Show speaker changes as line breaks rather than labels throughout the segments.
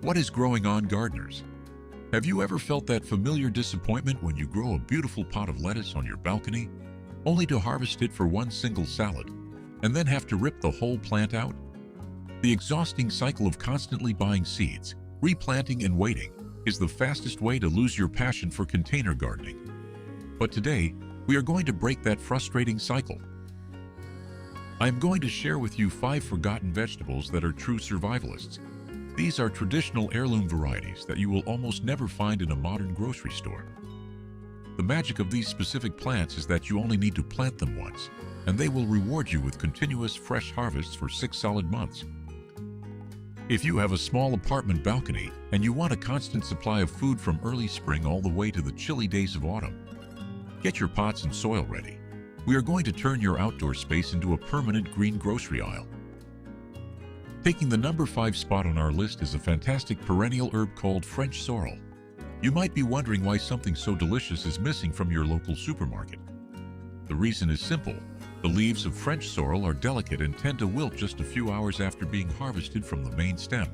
What is growing on, gardeners? Have you ever felt that familiar disappointment when you grow a beautiful pot of lettuce on your balcony, only to harvest it for one single salad, and then have to rip the whole plant out? The exhausting cycle of constantly buying seeds, replanting, and waiting is the fastest way to lose your passion for container gardening. But today, we are going to break that frustrating cycle. I am going to share with you 5 forgotten vegetables that are true survivalists. These are traditional heirloom varieties that you will almost never find in a modern grocery store. The magic of these specific plants is that you only need to plant them once, and they will reward you with continuous fresh harvests for 6 solid months. If you have a small apartment balcony and you want a constant supply of food from early spring all the way to the chilly days of autumn, get your pots and soil ready. We are going to turn your outdoor space into a permanent green grocery aisle. Taking the number 5 spot on our list is a fantastic perennial herb called French sorrel. You might be wondering why something so delicious is missing from your local supermarket. The reason is simple. The leaves of French sorrel are delicate and tend to wilt just a few hours after being harvested from the main stem.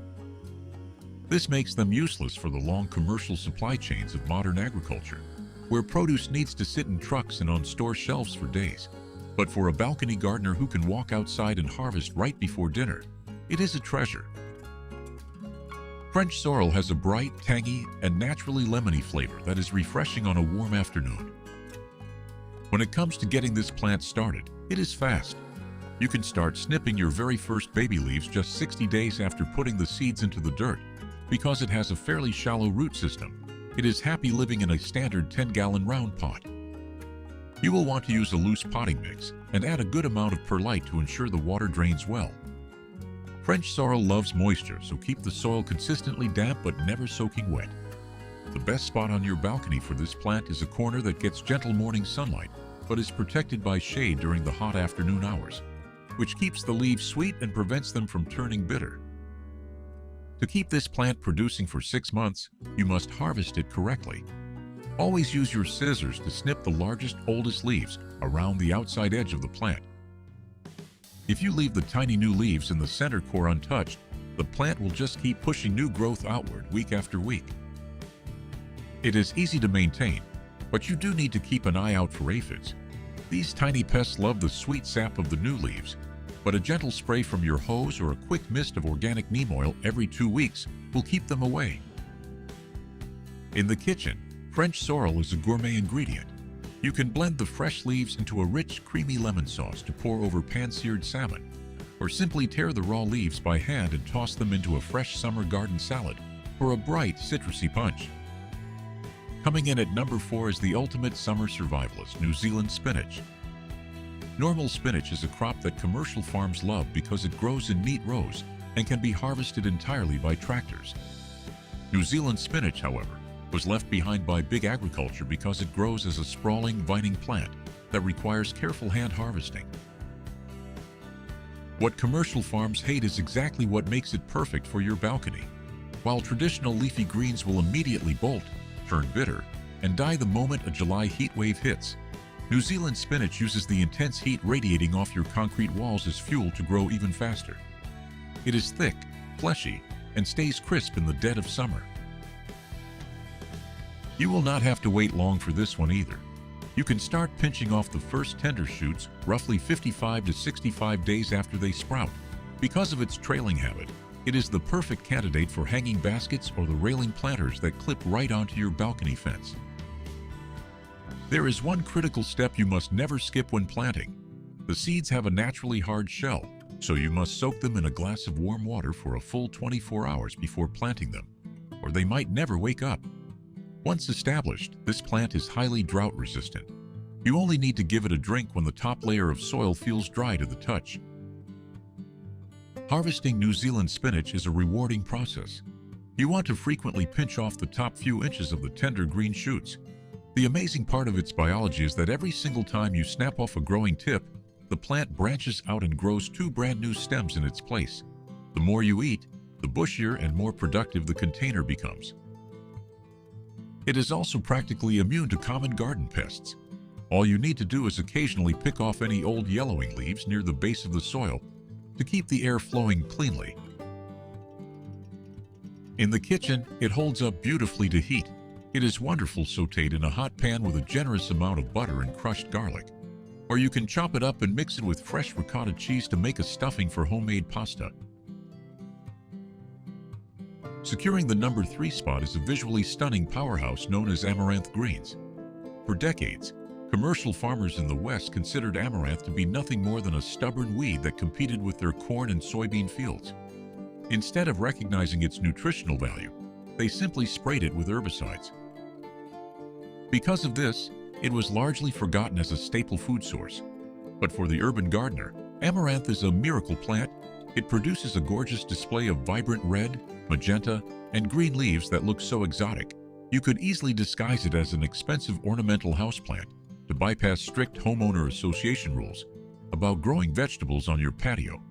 This makes them useless for the long commercial supply chains of modern agriculture, where produce needs to sit in trucks and on store shelves for days. But for a balcony gardener who can walk outside and harvest right before dinner, it is a treasure. French sorrel has a bright, tangy, and naturally lemony flavor that is refreshing on a warm afternoon. When it comes to getting this plant started, it is fast. You can start snipping your very first baby leaves just 60 days after putting the seeds into the dirt. Because it has a fairly shallow root system, it is happy living in a standard 10-gallon round pot. You will want to use a loose potting mix and add a good amount of perlite to ensure the water drains well. French sorrel loves moisture, so keep the soil consistently damp but never soaking wet. The best spot on your balcony for this plant is a corner that gets gentle morning sunlight, but is protected by shade during the hot afternoon hours, which keeps the leaves sweet and prevents them from turning bitter. To keep this plant producing for 6 months, you must harvest it correctly. Always use your scissors to snip the largest, oldest leaves around the outside edge of the plant. If you leave the tiny new leaves in the center core untouched, the plant will just keep pushing new growth outward week after week. It is easy to maintain, but you do need to keep an eye out for aphids. These tiny pests love the sweet sap of the new leaves, but a gentle spray from your hose or a quick mist of organic neem oil every 2 weeks will keep them away. In the kitchen, French sorrel is a gourmet ingredient. You can blend the fresh leaves into a rich, creamy lemon sauce to pour over pan-seared salmon, or simply tear the raw leaves by hand and toss them into a fresh summer garden salad for a bright, citrusy punch. Coming in at number 4 is the ultimate summer survivalist, New Zealand spinach. Normal spinach is a crop that commercial farms love because it grows in neat rows and can be harvested entirely by tractors. New Zealand spinach, however, was left behind by big agriculture because it grows as a sprawling, vining plant that requires careful hand harvesting. What commercial farms hate is exactly what makes it perfect for your balcony. While traditional leafy greens will immediately bolt, turn bitter, and die the moment a July heat wave hits, New Zealand spinach uses the intense heat radiating off your concrete walls as fuel to grow even faster. It is thick, fleshy, and stays crisp in the dead of summer. You will not have to wait long for this one either. You can start pinching off the first tender shoots roughly 55 to 65 days after they sprout. Because of its trailing habit, it is the perfect candidate for hanging baskets or the railing planters that clip right onto your balcony fence. There is one critical step you must never skip when planting. The seeds have a naturally hard shell, so you must soak them in a glass of warm water for a full 24 hours before planting them, or they might never wake up. Once established, this plant is highly drought resistant. You only need to give it a drink when the top layer of soil feels dry to the touch. Harvesting New Zealand spinach is a rewarding process. You want to frequently pinch off the top few inches of the tender green shoots. The amazing part of its biology is that every single time you snap off a growing tip, the plant branches out and grows 2 brand new stems in its place. The more you eat, the bushier and more productive the container becomes. It is also practically immune to common garden pests. All you need to do is occasionally pick off any old yellowing leaves near the base of the soil to keep the air flowing cleanly. In the kitchen, it holds up beautifully to heat. It is wonderful sautéed in a hot pan with a generous amount of butter and crushed garlic. Or you can chop it up and mix it with fresh ricotta cheese to make a stuffing for homemade pasta. Securing the number 3 spot is a visually stunning powerhouse known as Amaranth Greens. For decades, commercial farmers in the West considered amaranth to be nothing more than a stubborn weed that competed with their corn and soybean fields. Instead of recognizing its nutritional value, they simply sprayed it with herbicides. Because of this, it was largely forgotten as a staple food source. But for the urban gardener, amaranth is a miracle plant. It produces a gorgeous display of vibrant red, magenta, and green leaves that look so exotic. You could easily disguise it as an expensive ornamental houseplant to bypass strict homeowner association rules about growing vegetables on your patio.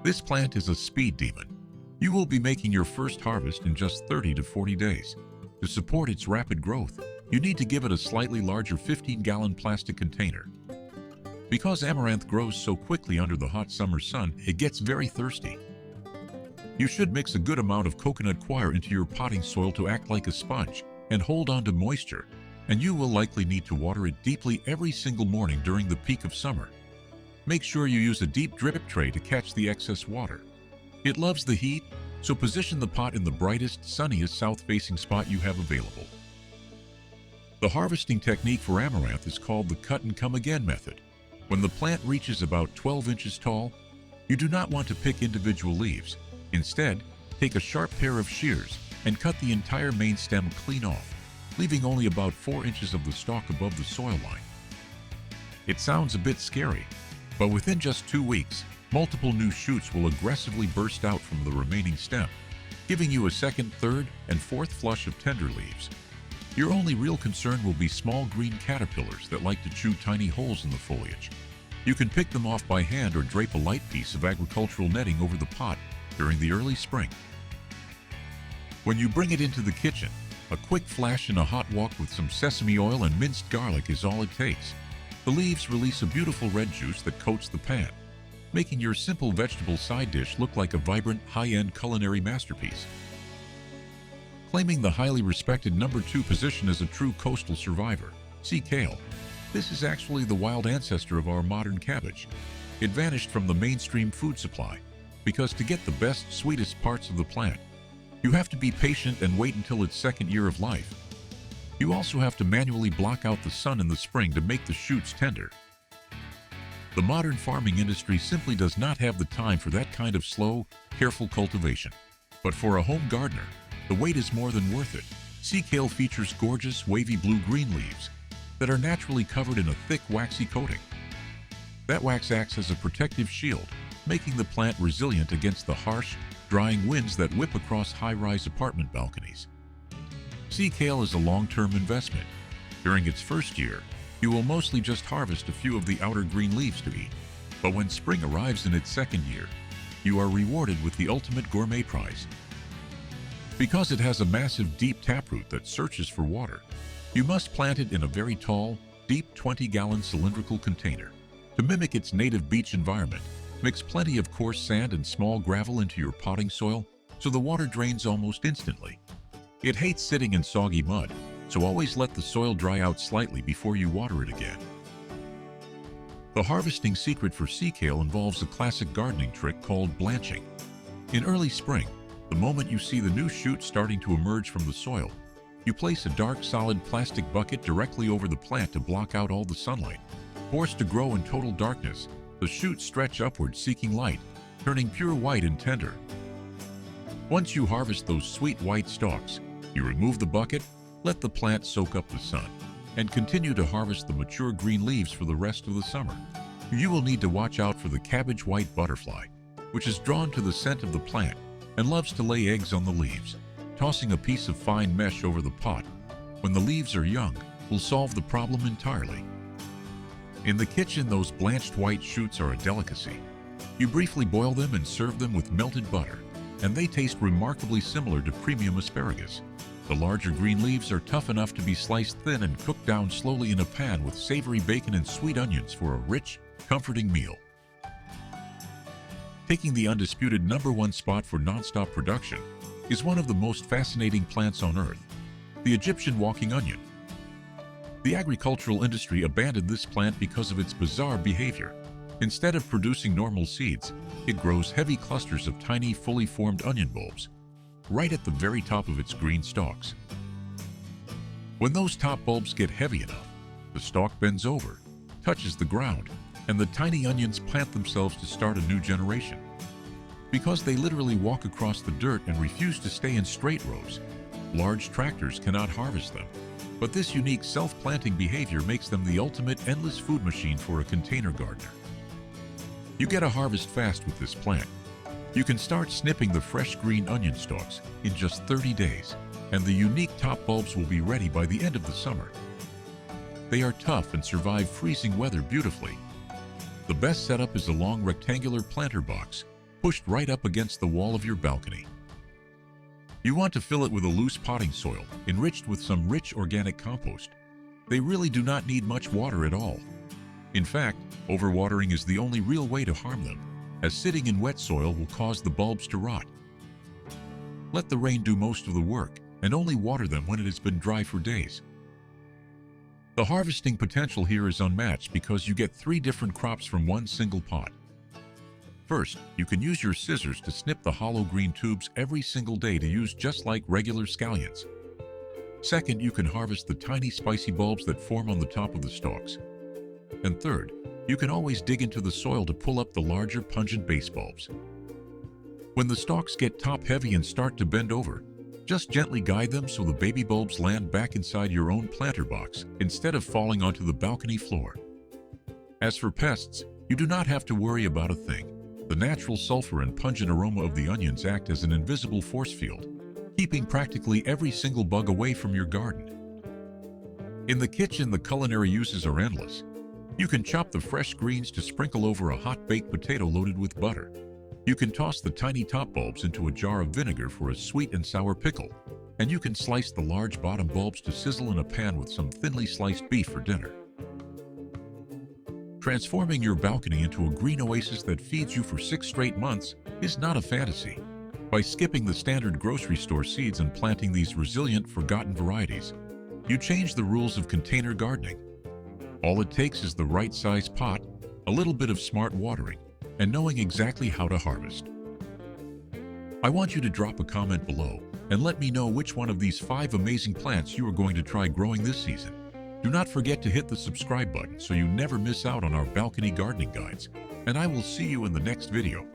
This plant is a speed demon. You will be making your first harvest in just 30 to 40 days. To support its rapid growth, you need to give it a slightly larger 15-gallon plastic container. Because amaranth grows so quickly under the hot summer sun, it gets very thirsty. You should mix a good amount of coconut coir into your potting soil to act like a sponge and hold on to moisture, and you will likely need to water it deeply every single morning during the peak of summer. Make sure you use a deep drip tray to catch the excess water. It loves the heat, so position the pot in the brightest, sunniest south-facing spot you have available. The harvesting technique for amaranth is called the cut-and-come-again method. When the plant reaches about 12 inches tall, you do not want to pick individual leaves. Instead, take a sharp pair of shears and cut the entire main stem clean off, leaving only about 4 inches of the stalk above the soil line. It sounds a bit scary, but within just 2 weeks, multiple new shoots will aggressively burst out from the remaining stem, giving you a second, third, and fourth flush of tender leaves. Your only real concern will be small green caterpillars that like to chew tiny holes in the foliage. You can pick them off by hand or drape a light piece of agricultural netting over the pot during the early spring. When you bring it into the kitchen, a quick flash in a hot wok with some sesame oil and minced garlic is all it takes. The leaves release a beautiful red juice that coats the pan, making your simple vegetable side dish look like a vibrant, high-end culinary masterpiece. Claiming the highly respected number 2 position as a true coastal survivor, see kale. This is actually the wild ancestor of our modern cabbage. It vanished from the mainstream food supply because to get the best, sweetest parts of the plant, you have to be patient and wait until its second year of life. You also have to manually block out the sun in the spring to make the shoots tender. The modern farming industry simply does not have the time for that kind of slow, careful cultivation. But for a home gardener, the wait is more than worth it. Sea kale features gorgeous, wavy blue-green leaves that are naturally covered in a thick, waxy coating. That wax acts as a protective shield, making the plant resilient against the harsh, drying winds that whip across high-rise apartment balconies. Sea kale is a long-term investment. During its first year, you will mostly just harvest a few of the outer green leaves to eat. But when spring arrives in its second year, you are rewarded with the ultimate gourmet prize. Because it has a massive, deep taproot that searches for water, you must plant it in a very tall, deep 20-gallon cylindrical container. To mimic its native beach environment, mix plenty of coarse sand and small gravel into your potting soil so the water drains almost instantly. It hates sitting in soggy mud, so always let the soil dry out slightly before you water it again. The harvesting secret for sea kale involves a classic gardening trick called blanching. In early spring, the moment you see the new shoot starting to emerge from the soil, you place a dark, solid plastic bucket directly over the plant to block out all the sunlight. Forced to grow in total darkness, the shoots stretch upward seeking light, turning pure white and tender. Once you harvest those sweet white stalks, you remove the bucket, let the plant soak up the sun, and continue to harvest the mature green leaves for the rest of the summer. You will need to watch out for the cabbage white butterfly, which is drawn to the scent of the plant and loves to lay eggs on the leaves. Tossing a piece of fine mesh over the pot when the leaves are young will solve the problem entirely. In the kitchen, those blanched white shoots are a delicacy. You briefly boil them and serve them with melted butter, and they taste remarkably similar to premium asparagus. The larger green leaves are tough enough to be sliced thin and cooked down slowly in a pan with savory bacon and sweet onions for a rich, comforting meal. Taking the undisputed #1 spot for nonstop production, is one of the most fascinating plants on earth, the Egyptian walking onion. The agricultural industry abandoned this plant because of its bizarre behavior. Instead of producing normal seeds, it grows heavy clusters of tiny, fully formed onion bulbs, right at the very top of its green stalks. When those top bulbs get heavy enough, the stalk bends over, touches the ground, and the tiny onions plant themselves to start a new generation. Because they literally walk across the dirt and refuse to stay in straight rows, large tractors cannot harvest them. But this unique self-planting behavior makes them the ultimate endless food machine for a container gardener. You get a harvest fast with this plant. You can start snipping the fresh green onion stalks in just 30 days, and the unique top bulbs will be ready by the end of the summer. They are tough and survive freezing weather beautifully. The best setup is a long rectangular planter box, pushed right up against the wall of your balcony. You want to fill it with a loose potting soil, enriched with some rich organic compost. They really do not need much water at all. In fact, overwatering is the only real way to harm them, as sitting in wet soil will cause the bulbs to rot. Let the rain do most of the work, and only water them when it has been dry for days. The harvesting potential here is unmatched because you get 3 different crops from one single pot. First, you can use your scissors to snip the hollow green tubes every single day to use just like regular scallions. Second, you can harvest the tiny spicy bulbs that form on the top of the stalks. And third, you can always dig into the soil to pull up the larger pungent base bulbs. When the stalks get top-heavy and start to bend over, just gently guide them so the baby bulbs land back inside your own planter box instead of falling onto the balcony floor. As for pests, you do not have to worry about a thing. The natural sulfur and pungent aroma of the onions act as an invisible force field, keeping practically every single bug away from your garden. In the kitchen, the culinary uses are endless. You can chop the fresh greens to sprinkle over a hot baked potato loaded with butter. You can toss the tiny top bulbs into a jar of vinegar for a sweet and sour pickle. And you can slice the large bottom bulbs to sizzle in a pan with some thinly sliced beef for dinner. Transforming your balcony into a green oasis that feeds you for 6 straight months is not a fantasy. By skipping the standard grocery store seeds and planting these resilient, forgotten varieties, you change the rules of container gardening. All it takes is the right size pot, a little bit of smart watering, and knowing exactly how to harvest. I want you to drop a comment below and let me know which one of these 5 amazing plants you are going to try growing this season. Do not forget to hit the subscribe button so you never miss out on our balcony gardening guides, and I will see you in the next video.